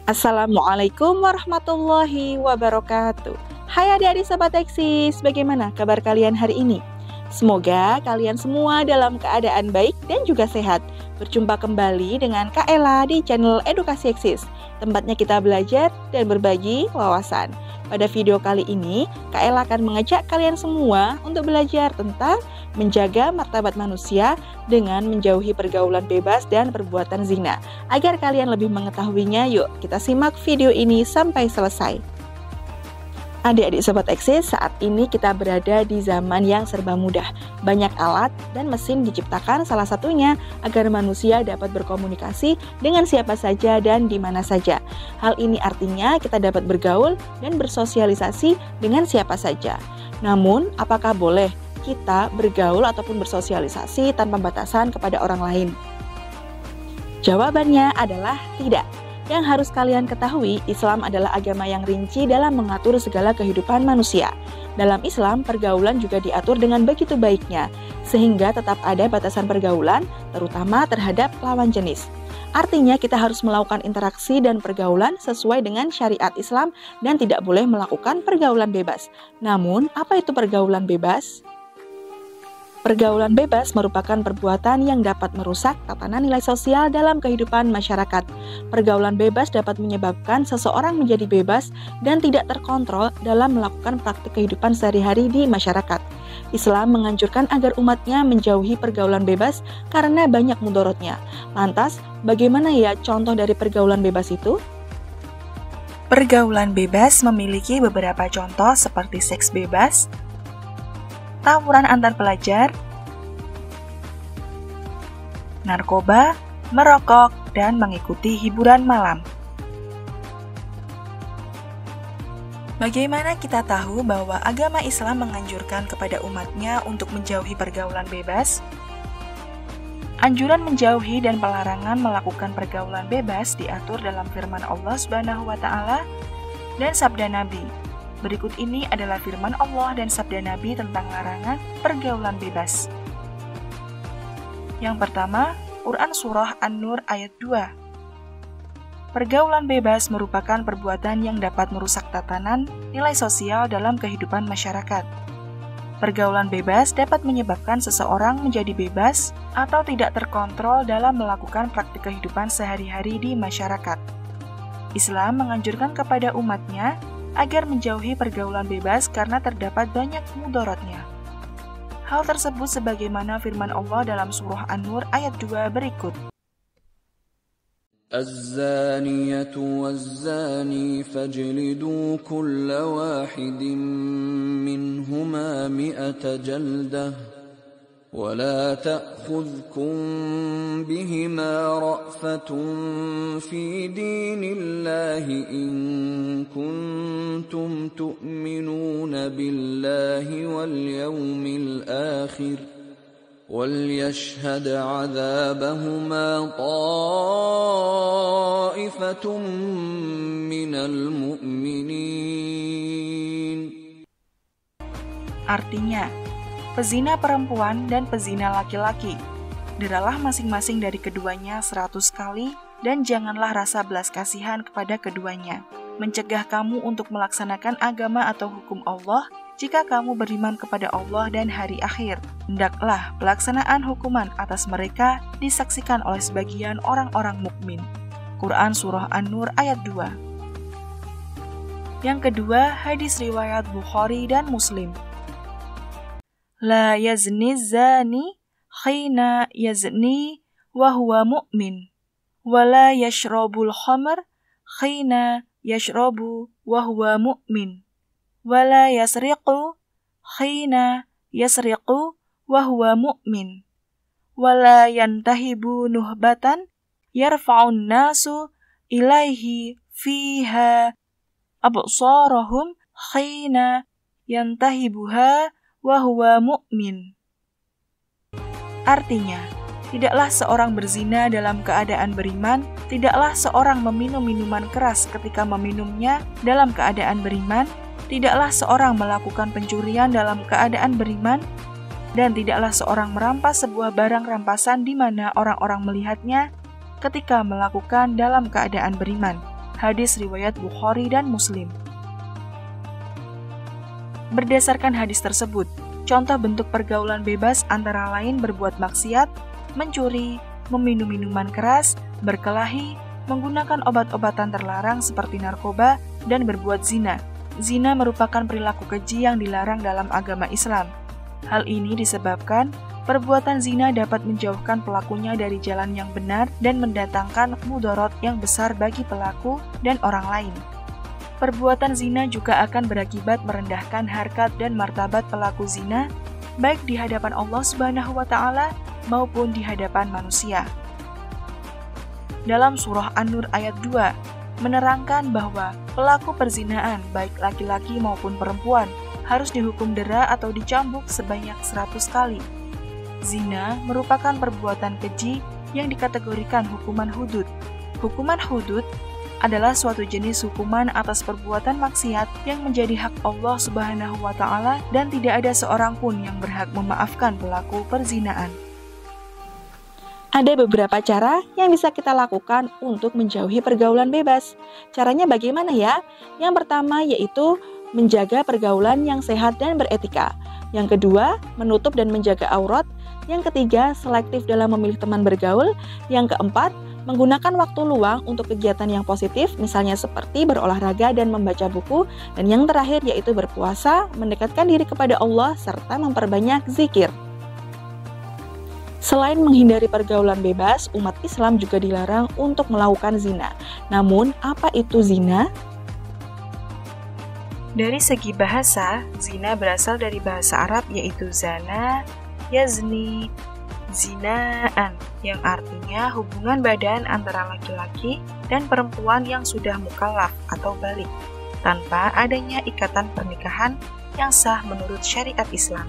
Assalamualaikum warahmatullahi wabarakatuh. Hai adik-adik Sobat Eksis, bagaimana kabar kalian hari ini? Semoga kalian semua dalam keadaan baik dan juga sehat. Berjumpa kembali dengan Kak Ella di channel Edukasi Eksis, tempatnya kita belajar dan berbagi wawasan. Pada video kali ini, Kak Ella akan mengajak kalian semua untuk belajar tentang menjaga martabat manusia dengan menjauhi pergaulan bebas dan perbuatan zina. Agar kalian lebih mengetahuinya, yuk kita simak video ini sampai selesai. Adik-adik Sobat Eksis, saat ini kita berada di zaman yang serba mudah. Banyak alat dan mesin diciptakan, salah satunya agar manusia dapat berkomunikasi dengan siapa saja dan di mana saja. Hal ini artinya kita dapat bergaul dan bersosialisasi dengan siapa saja. Namun, apakah boleh kita bergaul ataupun bersosialisasi tanpa batasan kepada orang lain? Jawabannya adalah tidak. Yang harus kalian ketahui, Islam adalah agama yang rinci dalam mengatur segala kehidupan manusia. Dalam Islam, pergaulan juga diatur dengan begitu baiknya, sehingga tetap ada batasan pergaulan, terutama terhadap lawan jenis. Artinya kita harus melakukan interaksi dan pergaulan sesuai dengan syariat Islam dan tidak boleh melakukan pergaulan bebas. Namun, apa itu pergaulan bebas? Pergaulan bebas merupakan perbuatan yang dapat merusak tatanan nilai sosial dalam kehidupan masyarakat. Pergaulan bebas dapat menyebabkan seseorang menjadi bebas dan tidak terkontrol dalam melakukan praktik kehidupan sehari-hari di masyarakat. Islam menganjurkan agar umatnya menjauhi pergaulan bebas karena banyak mudorotnya. Lantas, bagaimana ya contoh dari pergaulan bebas itu? Pergaulan bebas memiliki beberapa contoh seperti seks bebas, tawuran antar pelajar, narkoba, merokok, dan mengikuti hiburan malam. Bagaimana kita tahu bahwa agama Islam menganjurkan kepada umatnya untuk menjauhi pergaulan bebas? Anjuran menjauhi dan pelarangan melakukan pergaulan bebas diatur dalam firman Allah Subhanahu wa Ta'ala dan sabda Nabi. Berikut ini adalah firman Allah dan sabda Nabi tentang larangan pergaulan bebas. Yang pertama, Quran Surah An-Nur ayat 2. Pergaulan bebas merupakan perbuatan yang dapat merusak tatanan nilai sosial dalam kehidupan masyarakat. Pergaulan bebas dapat menyebabkan seseorang menjadi bebas atau tidak terkontrol dalam melakukan praktik kehidupan sehari-hari di masyarakat. Islam menganjurkan kepada umatnya agar menjauhi pergaulan bebas karena terdapat banyak mudorotnya. Hal tersebut sebagaimana firman Allah dalam surah An-Nur ayat 2 berikut. الزانية والزاني فاجلدوا كل واحد منهما 100 جلدة ولا تأخذكم بهما رأفة في دين الله إن كنتم تؤمنون بالله واليوم الآخر وليشهد عذابهما طائفة من المؤمنين. Artinya, pezina perempuan dan pezina laki-laki, deralah masing-masing dari keduanya 100 kali dan janganlah rasa belas kasihan kepada keduanya. Mencegah kamu untuk melaksanakan agama atau hukum Allah jika kamu beriman kepada Allah dan hari akhir. Hendaklah pelaksanaan hukuman atas mereka disaksikan oleh sebagian orang-orang mukmin. Quran Surah An-Nur ayat 2. Yang kedua, hadis riwayat Bukhari dan Muslim. La yazni zani khina yazni wa huwa mu'min wa la yashrabul khamr khina yashrabu wa huwa mu'min wa la yasriqu khina yasriqu wa huwa mu'min wa la yantahibu nuhbatan yarfa'un nasu ilaihi fiha absarahum khina yantahibuha wa huwa mu'min. Artinya, tidaklah seorang berzina dalam keadaan beriman, tidaklah seorang meminum minuman keras ketika meminumnya dalam keadaan beriman, tidaklah seorang melakukan pencurian dalam keadaan beriman, dan tidaklah seorang merampas sebuah barang rampasan di mana orang-orang melihatnya ketika melakukan dalam keadaan beriman. Hadis riwayat Bukhari dan Muslim. Berdasarkan hadis tersebut, contoh bentuk pergaulan bebas antara lain berbuat maksiat, mencuri, meminum minuman keras, berkelahi, menggunakan obat-obatan terlarang seperti narkoba, dan berbuat zina. Zina merupakan perilaku keji yang dilarang dalam agama Islam. Hal ini disebabkan perbuatan zina dapat menjauhkan pelakunya dari jalan yang benar dan mendatangkan mudarat yang besar bagi pelaku dan orang lain. Perbuatan zina juga akan berakibat merendahkan harkat dan martabat pelaku zina, baik di hadapan Allah Subhanahu wa Ta'ala maupun di hadapan manusia. Dalam surah An-Nur ayat 2, menerangkan bahwa pelaku perzinaan, baik laki-laki maupun perempuan, harus dihukum dera atau dicambuk sebanyak 100 kali. Zina merupakan perbuatan keji yang dikategorikan hukuman hudud. Hukuman hudud adalah suatu jenis hukuman atas perbuatan maksiat yang menjadi hak Allah Subhanahu wa Ta'ala dan tidak ada seorang pun yang berhak memaafkan pelaku perzinaan. Ada beberapa cara yang bisa kita lakukan untuk menjauhi pergaulan bebas. Caranya bagaimana ya? Yang pertama yaitu menjaga pergaulan yang sehat dan beretika. Yang kedua, menutup dan menjaga aurat. Yang ketiga, selektif dalam memilih teman bergaul. Yang keempat, menggunakan waktu luang untuk kegiatan yang positif, misalnya seperti berolahraga dan membaca buku. Dan yang terakhir yaitu berpuasa, mendekatkan diri kepada Allah, serta memperbanyak zikir. Selain menghindari pergaulan bebas, umat Islam juga dilarang untuk melakukan zina. Namun, apa itu zina? Dari segi bahasa, zina berasal dari bahasa Arab yaitu zana, yazni, zinaan, yang artinya hubungan badan antara laki-laki dan perempuan yang sudah mukallaf atau balik, tanpa adanya ikatan pernikahan yang sah menurut syariat Islam.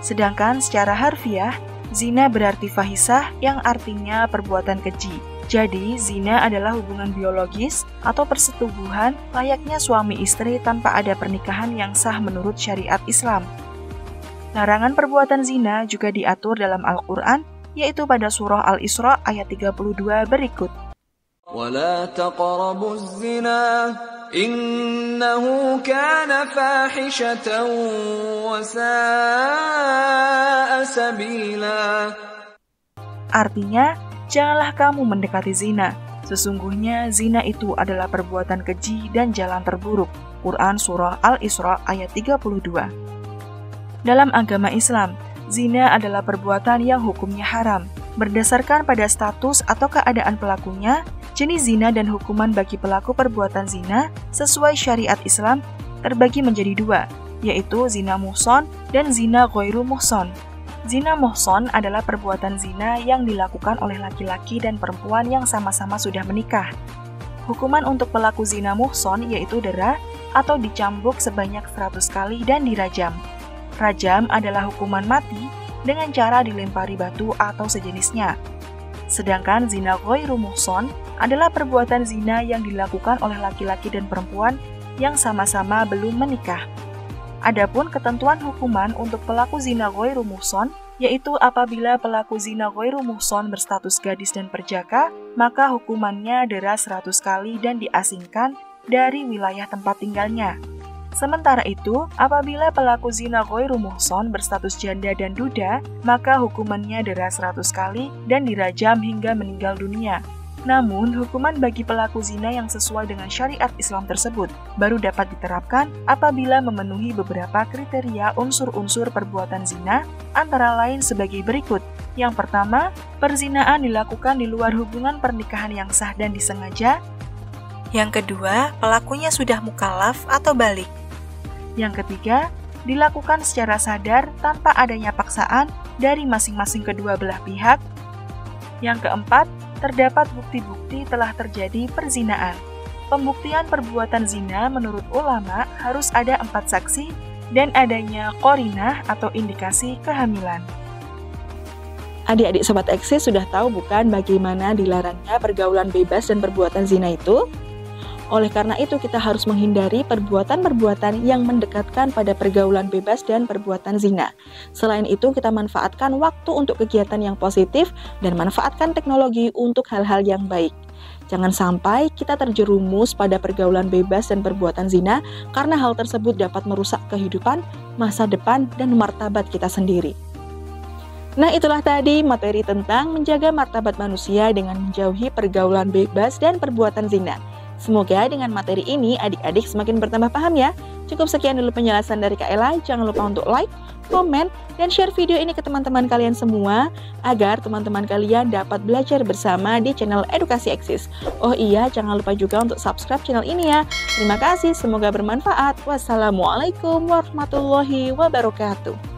Sedangkan secara harfiah, zina berarti fahisah yang artinya perbuatan keji. Jadi, zina adalah hubungan biologis atau persetubuhan layaknya suami istri tanpa ada pernikahan yang sah menurut syariat Islam. Larangan perbuatan zina juga diatur dalam Al-Quran, yaitu pada surah Al-Isra ayat 32 berikut. وَلَا تَقْرَبُوا الزِّنَا إِنَّهُ كَانَ فَاحِشَةً وَسَاءَ سَبِيلًا. Artinya, janganlah kamu mendekati zina. Sesungguhnya zina itu adalah perbuatan keji dan jalan terburuk. Quran Surah Al-Isra ayat 32. Dalam agama Islam, zina adalah perbuatan yang hukumnya haram. Berdasarkan pada status atau keadaan pelakunya, jenis zina dan hukuman bagi pelaku perbuatan zina sesuai syariat Islam terbagi menjadi dua, yaitu zina muhson dan zina ghairu muhson. Zina muhson adalah perbuatan zina yang dilakukan oleh laki-laki dan perempuan yang sama-sama sudah menikah. Hukuman untuk pelaku zina muhson yaitu dera atau dicambuk sebanyak 100 kali dan dirajam. Rajam adalah hukuman mati dengan cara dilempari batu atau sejenisnya. Sedangkan zina ghairu muhson adalah perbuatan zina yang dilakukan oleh laki-laki dan perempuan yang sama-sama belum menikah. Adapun ketentuan hukuman untuk pelaku zina ghairu muhson, yaitu apabila pelaku zina ghairu muhson berstatus gadis dan perjaka, maka hukumannya dera 100 kali dan diasingkan dari wilayah tempat tinggalnya. Sementara itu, apabila pelaku zina ghairu muhson berstatus janda dan duda, maka hukumannya dera 100 kali dan dirajam hingga meninggal dunia. Namun, hukuman bagi pelaku zina yang sesuai dengan syariat Islam tersebut baru dapat diterapkan apabila memenuhi beberapa kriteria unsur-unsur perbuatan zina, antara lain sebagai berikut. Yang pertama, perzinaan dilakukan di luar hubungan pernikahan yang sah dan disengaja. Yang kedua, pelakunya sudah mukallaf atau balik. Yang ketiga, dilakukan secara sadar tanpa adanya paksaan dari masing-masing kedua belah pihak. Yang keempat, terdapat bukti-bukti telah terjadi perzinaan. Pembuktian perbuatan zina menurut ulama harus ada 4 saksi dan adanya qarinah atau indikasi kehamilan. Adik-adik Sobat Eksis sudah tahu bukan bagaimana dilarangnya pergaulan bebas dan perbuatan zina itu? Oleh karena itu, kita harus menghindari perbuatan-perbuatan yang mendekatkan pada pergaulan bebas dan perbuatan zina. Selain itu, kita manfaatkan waktu untuk kegiatan yang positif dan manfaatkan teknologi untuk hal-hal yang baik. Jangan sampai kita terjerumus pada pergaulan bebas dan perbuatan zina, karena hal tersebut dapat merusak kehidupan, masa depan, dan martabat kita sendiri. Nah, itulah tadi materi tentang menjaga martabat manusia dengan menjauhi pergaulan bebas dan perbuatan zina. Semoga dengan materi ini adik-adik semakin bertambah paham ya. Cukup sekian dulu penjelasan dari Kak Ella. Jangan lupa untuk like, komen, dan share video ini ke teman-teman kalian semua agar teman-teman kalian dapat belajar bersama di channel Edukasi Eksis. Oh iya, jangan lupa juga untuk subscribe channel ini ya. Terima kasih, semoga bermanfaat. Wassalamualaikum warahmatullahi wabarakatuh.